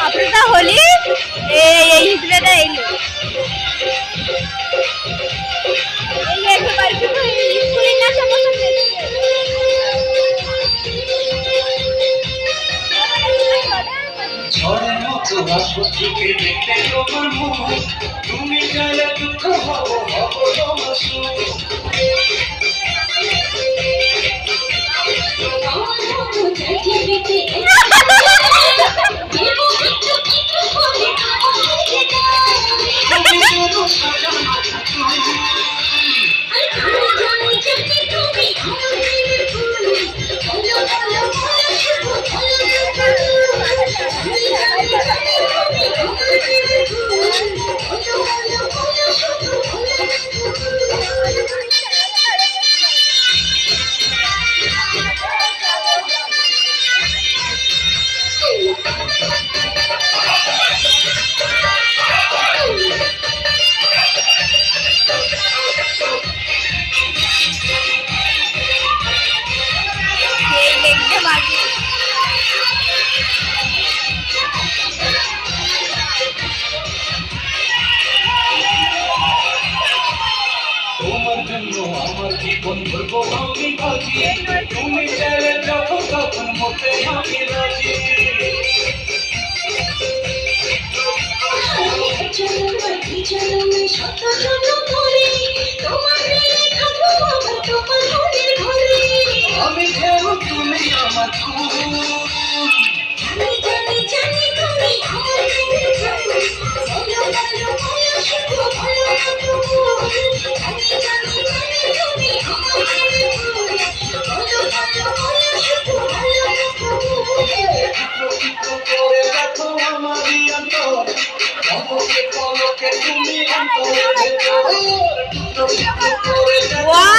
Africa হলি এই হিসেবে এলো স্কুলের না ঝড়ের মতো আসো চোখে দেখে তোমার মুখ, তুমি গেলে দুঃখ হব হব তোমার সুখ। তোমার জন্য আমার জীবন ধরবো আমি বাজি, তুমি চাইলে যখন তখন মতে আমি রাজি। আমি যেন তুমি আমার Wow!